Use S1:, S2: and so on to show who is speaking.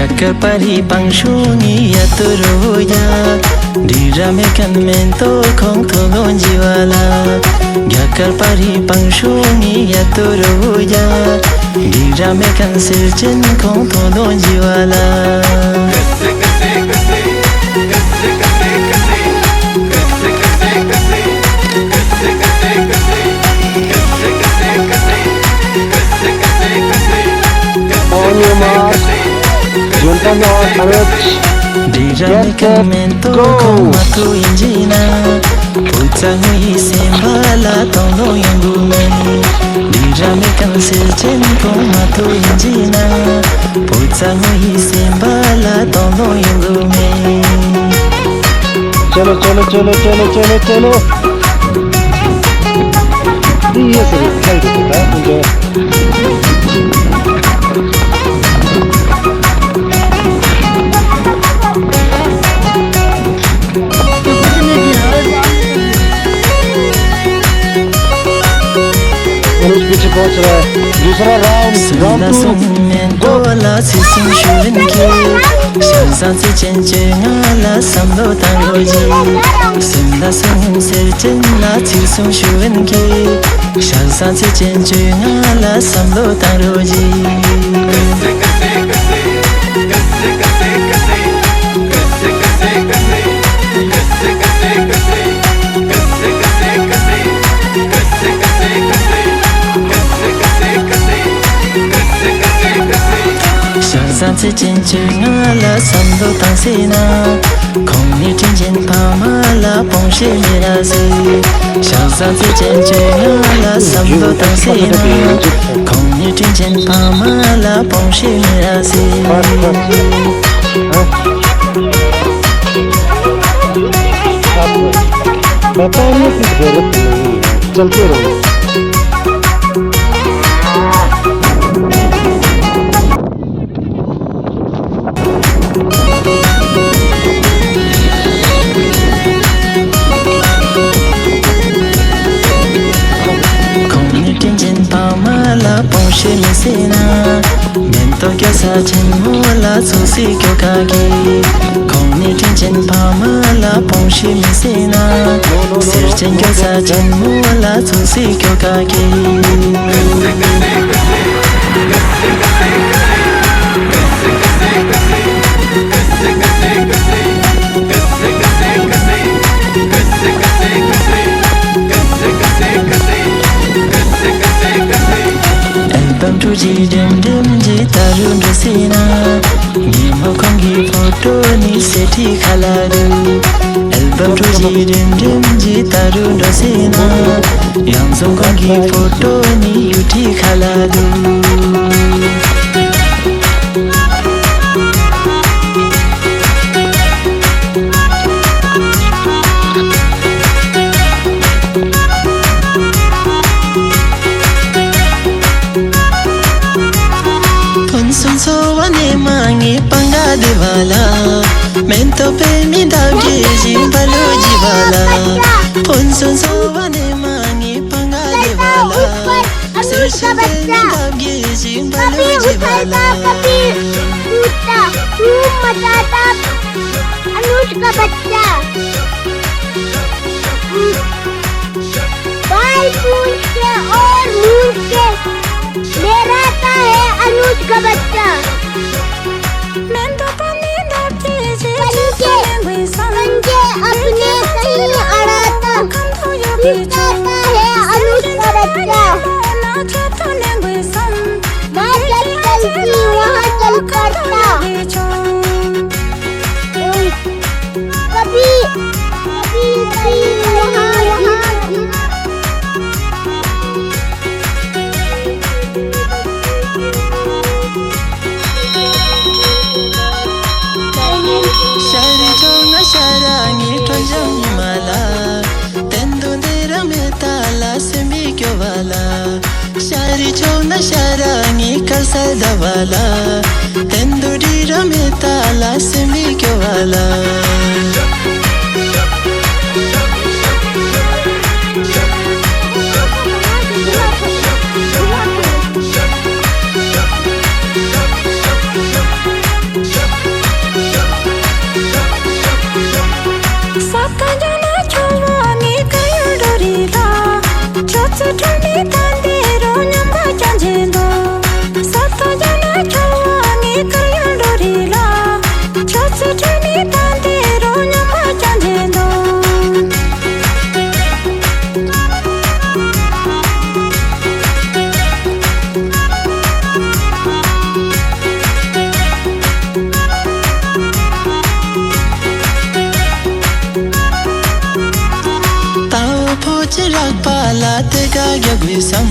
S1: Gaka pari pangshungi yaturoya Dirame kan mento kong tolong jiwala Gaka pari pangshungi yaturoya Dirame kan sirchen kong tolong jiwala
S2: On your mark, juntando courage,
S1: Dirame kan mento kong matu injina Puta hui sembala tolo yang bumi Dirame kan sirchen kong matu injina Puta hui sembala tolo yang bumi
S2: चलो चलो चलो चलो चलो चलो ये सही खेल देता है मुझे पीछे पहुंच रहा है दूसरा round
S1: Dola sisin shurin ki Shazan si chen chen ala samlo tangoji Simla sung ser chen la sisin shurin ki Shazan si chen chen ala samlo tangoji Shazan si chen chen ala samlo tangsina Kong ni chen chen pa ma la pong shi mi la si Shazan si chen chen ala samlo tangsina Kong ni chen chen pa ma la pong shi mi la si
S2: बताने की जरूरत नहीं चलते रहो
S1: Mento kya sa chen mo la su si kyo kaki Kong ni chen chen pa ma la pong shi mi se na Sir chen kya sa chen mo la su si kyo kaki Album tu ji dem dem ji tarun resina Ni mo kong gi photo ni seti khalaru Album tu ji dem dem ji tarun resina Yang song kong gi photo ni yuti khalaru Mento pe mi dagi ji balu ji bala Ponson so wane mangi panga de bala Sirse pe mi dagi ji balu ji bala
S3: मचाता अनुज का बच्चा बाल पूंछ के और मूंछ के मेराता है अनुज का बच्चा पंजे अपने कहीं अड़ाता दिखाता है अनुज का बच्चा मैं जब चलती वहाँ चल पड़ता कभी कभी कहीं वहाँ
S1: Shari chona sharangi kalsada wala Tenduri rameta la semi kyo wala चिराग पाला ते का गया गुसम